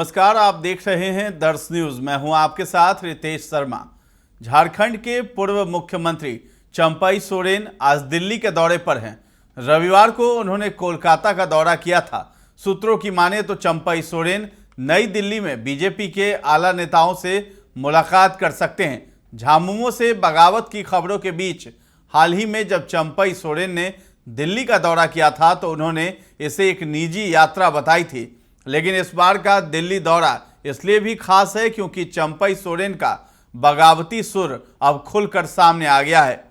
नमस्कार, आप देख रहे हैं दर्श न्यूज। मैं हूं आपके साथ रितेश शर्मा। झारखंड के पूर्व मुख्यमंत्री चंपई सोरेन आज दिल्ली के दौरे पर हैं। रविवार को उन्होंने कोलकाता का दौरा किया था। सूत्रों की माने तो चंपई सोरेन नई दिल्ली में बीजेपी के आला नेताओं से मुलाकात कर सकते हैं। झामुमो से बगावत की खबरों के बीच हाल ही में जब चंपई सोरेन ने दिल्ली का दौरा किया था तो उन्होंने इसे एक निजी यात्रा बताई थी। लेकिन इस बार का दिल्ली दौरा इसलिए भी खास है क्योंकि चंपई सोरेन का बगावती सुर अब खुलकर सामने आ गया है।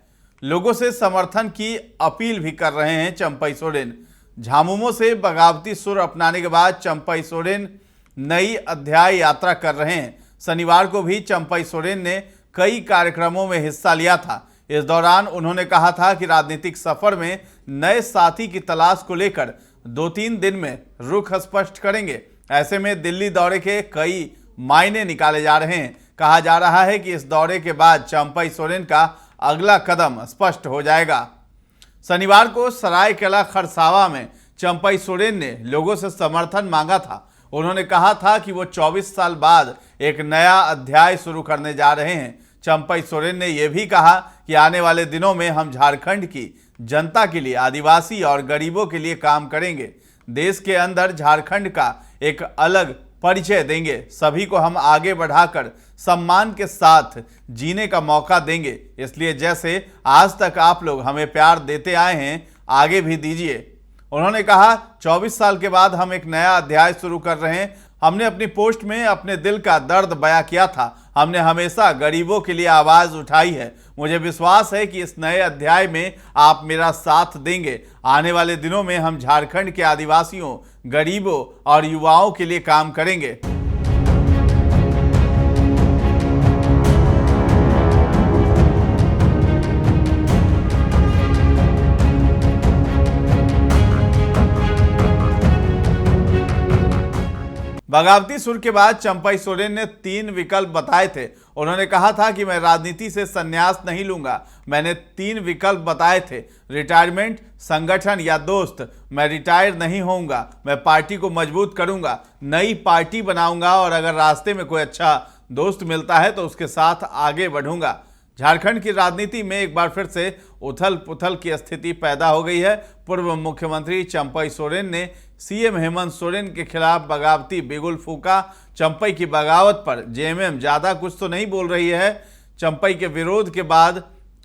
लोगों से समर्थन की अपील भी कर रहे हैं चंपई सोरेन। झामुमो से बगावती सुर अपनाने के बाद चंपई सोरेन नई अध्याय यात्रा कर रहे हैं। शनिवार को भी चंपई सोरेन ने कई कार्यक्रमों में हिस्सा लिया था। इस दौरान उन्होंने कहा था कि राजनीतिक सफर में नए साथी की तलाश को लेकर 2-3 दिन में रुख स्पष्ट करेंगे। ऐसे में दिल्ली दौरे के कई मायने निकाले जा रहे हैं। कहा जा रहा है कि इस दौरे के बाद चंपई सोरेन का अगला कदम स्पष्ट हो जाएगा। शनिवार को सरायकेला खरसावा में चंपई सोरेन ने लोगों से समर्थन मांगा था। उन्होंने कहा था कि वो 24 साल बाद एक नया अध्याय शुरू करने जा रहे हैं। चंपई सोरेन ने यह भी कहा कि आने वाले दिनों में हम झारखंड की जनता के लिए, आदिवासी और गरीबों के लिए काम करेंगे। देश के अंदर झारखंड का एक अलग परिचय देंगे। सभी को हम आगे बढ़ाकर सम्मान के साथ जीने का मौका देंगे। इसलिए जैसे आज तक आप लोग हमें प्यार देते आए हैं, आगे भी दीजिए। उन्होंने कहा 24 साल के बाद हम एक नया अध्याय शुरू कर रहे हैं। हमने अपनी पोस्ट में अपने दिल का दर्द बयां किया था। हमने हमेशा गरीबों के लिए आवाज उठाई है। मुझे विश्वास है कि इस नए अध्याय में आप मेरा साथ देंगे। आने वाले दिनों में हम झारखंड के आदिवासियों, गरीबों और युवाओं के लिए काम करेंगे। बगावती सुर के बाद चंपई सोरेन ने 3 विकल्प बताए थे। उन्होंने कहा था कि मैं राजनीति से संन्यास नहीं लूंगा। मैंने 3 विकल्प बताए थे, रिटायरमेंट, संगठन या दोस्त। मैं रिटायर नहीं होऊंगा। मैं पार्टी को मजबूत करूंगा, नई पार्टी बनाऊंगा और अगर रास्ते में कोई अच्छा दोस्त मिलता है तो उसके साथ आगे बढ़ूंगा। झारखंड की राजनीति में एक बार फिर से उथल पुथल की स्थिति पैदा हो गई है। पूर्व मुख्यमंत्री चंपई सोरेन ने सीएम हेमंत सोरेन के खिलाफ बगावती बिगुल फूका। चंपई की बगावत पर जेएमएम ज्यादा कुछ तो नहीं बोल रही है। चंपई के विरोध के बाद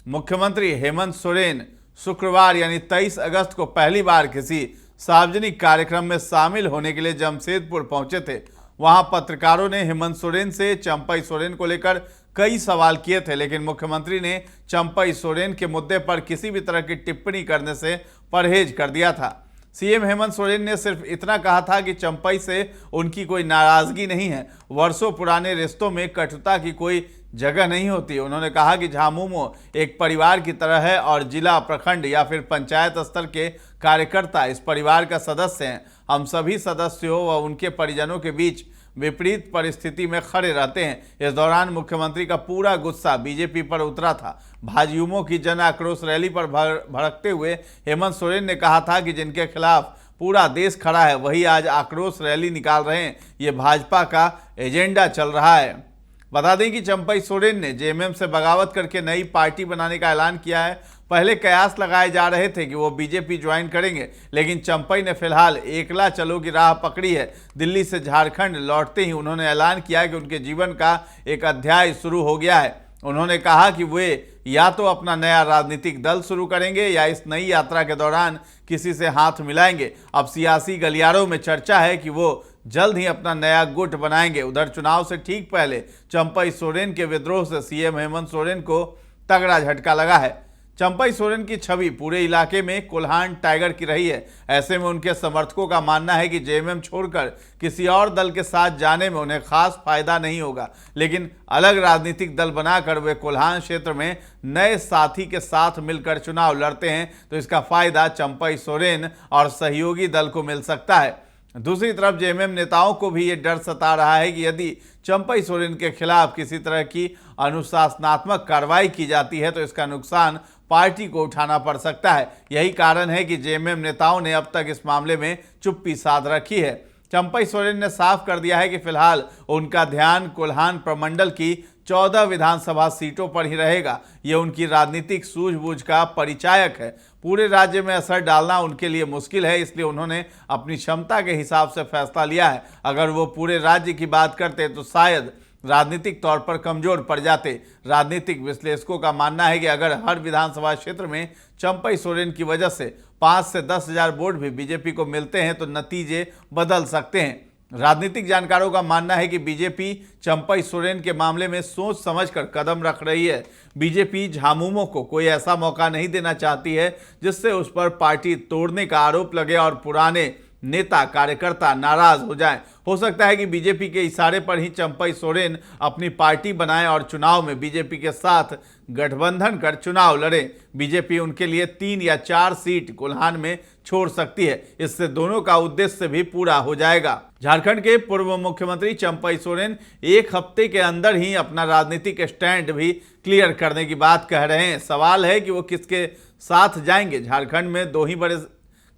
मुख्यमंत्री हेमंत सोरेन शुक्रवार यानी 23 अगस्त को पहली बार किसी सार्वजनिक कार्यक्रम में शामिल होने के लिए जमशेदपुर पहुंचे थे। वहां पत्रकारों ने हेमंत सोरेन से चंपई सोरेन को लेकर कई सवाल किए थे, लेकिन मुख्यमंत्री ने चंपई सोरेन के मुद्दे पर किसी भी तरह की टिप्पणी करने से परहेज कर दिया था। सीएम हेमंत सोरेन ने सिर्फ इतना कहा था कि चंपई से उनकी कोई नाराजगी नहीं है। वर्षों पुराने रिश्तों में कटुता की कोई जगह नहीं होती। उन्होंने कहा कि झामुमो एक परिवार की तरह है और जिला, प्रखंड या फिर पंचायत स्तर के कार्यकर्ता इस परिवार का सदस्य हैं। हम सभी सदस्यों व उनके परिजनों के बीच विपरीत परिस्थिति में खड़े रहते हैं। इस दौरान मुख्यमंत्री का पूरा गुस्सा बीजेपी पर उतरा था। भाजयुमो की जन आक्रोश रैली पर भड़कते हुए हेमंत सोरेन ने कहा था कि जिनके खिलाफ पूरा देश खड़ा है वही आज आक्रोश रैली निकाल रहे हैं। ये भाजपा का एजेंडा चल रहा है। बता दें कि चंपई सोरेन ने जेएमएम से बगावत करके नई पार्टी बनाने का ऐलान किया है। पहले कयास लगाए जा रहे थे कि वो बीजेपी ज्वाइन करेंगे, लेकिन चंपई ने फिलहाल एकला चलो की राह पकड़ी है। दिल्ली से झारखंड लौटते ही उन्होंने ऐलान किया कि उनके जीवन का एक अध्याय शुरू हो गया है। उन्होंने कहा कि वे या तो अपना नया राजनीतिक दल शुरू करेंगे या इस नई यात्रा के दौरान किसी से हाथ मिलाएंगे। अब सियासी गलियारों में चर्चा है कि वो जल्द ही अपना नया गुट बनाएंगे। उधर चुनाव से ठीक पहले चंपई सोरेन के विद्रोह से सीएम हेमंत सोरेन को तगड़ा झटका लगा है। चंपई सोरेन की छवि पूरे इलाके में कोल्हान टाइगर की रही है। ऐसे में उनके समर्थकों का मानना है कि जेएमएम छोड़कर किसी और दल के साथ जाने में उन्हें खास फायदा नहीं होगा, लेकिन अलग राजनीतिक दल बनाकर वे कोल्हान क्षेत्र में नए साथी के साथ मिलकर चुनाव लड़ते हैं तो इसका फायदा चंपई सोरेन और सहयोगी दल को मिल सकता है। दूसरी तरफ जेएमएम नेताओं को भी ये डर सता रहा है कि यदि चंपई सोरेन के खिलाफ किसी तरह की अनुशासनात्मक कार्रवाई की जाती है तो इसका नुकसान पार्टी को उठाना पड़ सकता है। यही कारण है कि जेएमएम नेताओं ने अब तक इस मामले में चुप्पी साध रखी है। चंपई सोरेन ने साफ कर दिया है कि फिलहाल उनका ध्यान कोल्हान प्रमंडल की 14 विधानसभा सीटों पर ही रहेगा। ये उनकी राजनीतिक सूझबूझ का परिचायक है। पूरे राज्य में असर डालना उनके लिए मुश्किल है, इसलिए उन्होंने अपनी क्षमता के हिसाब से फैसला लिया है। अगर वो पूरे राज्य की बात करते तो शायद राजनीतिक तौर पर कमजोर पड़ जाते। राजनीतिक विश्लेषकों का मानना है कि अगर हर विधानसभा क्षेत्र में चंपई सोरेन की वजह से 5 से 10 हजार वोट भी बीजेपी को मिलते हैं तो नतीजे बदल सकते हैं। राजनीतिक जानकारों का मानना है कि बीजेपी चंपई सोरेन के मामले में सोच समझकर कदम रख रही है। बीजेपी झामुमो को कोई ऐसा मौका नहीं देना चाहती है जिससे उस पर पार्टी तोड़ने का आरोप लगे और पुराने नेता कार्यकर्ता नाराज हो जाएं। हो सकता है कि बीजेपी के इशारे पर ही चंपई सोरेन अपनी पार्टी बनाएं और चुनाव में बीजेपी के साथ गठबंधन कर चुनाव लड़ें। बीजेपी उनके लिए 3 या 4 सीट कोल्हान में छोड़ सकती है। इससे दोनों का उद्देश्य भी पूरा हो जाएगा। झारखंड के पूर्व मुख्यमंत्री चंपई सोरेन 1 हफ्ते के अंदर ही अपना राजनीतिक स्टैंड भी क्लियर करने की बात कह रहे हैं। सवाल है कि वो किसके साथ जाएंगे। झारखंड में 2 ही बड़े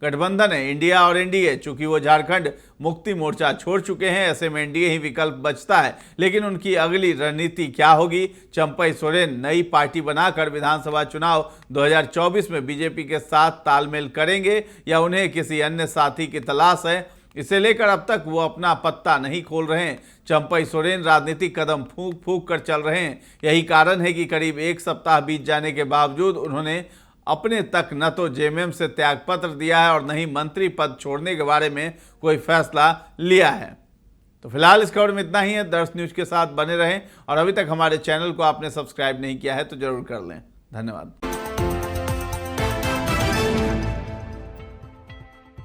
गठबंधन है, इंडिया और एनडीए। चूंकि वो झारखंड मुक्ति मोर्चा छोड़ चुके हैं, ऐसे में एनडीए ही विकल्प बचता है। लेकिन उनकी अगली रणनीति क्या होगी? चंपई सोरेन नई पार्टी बनाकर विधानसभा चुनाव 2024 में बीजेपी के साथ तालमेल करेंगे या उन्हें किसी अन्य साथी की तलाश है? इसे लेकर अब तक वो अपना पत्ता नहीं खोल रहे हैं। चंपई सोरेन राजनीतिक कदम फूंक फूंक कर चल रहे हैं। यही कारण है कि करीब 1 सप्ताह बीत जाने के बावजूद उन्होंने अपने तक न तो जेएमएम से त्यागपत्र दिया है और न ही मंत्री पद छोड़ने के बारे में कोई फैसला लिया है। तो फिलहाल इस खबर में इतना ही है। दर्श न्यूज के साथ बने रहें और अभी तक हमारे चैनल को आपने सब्सक्राइब नहीं किया है तो जरूर कर लें। धन्यवाद।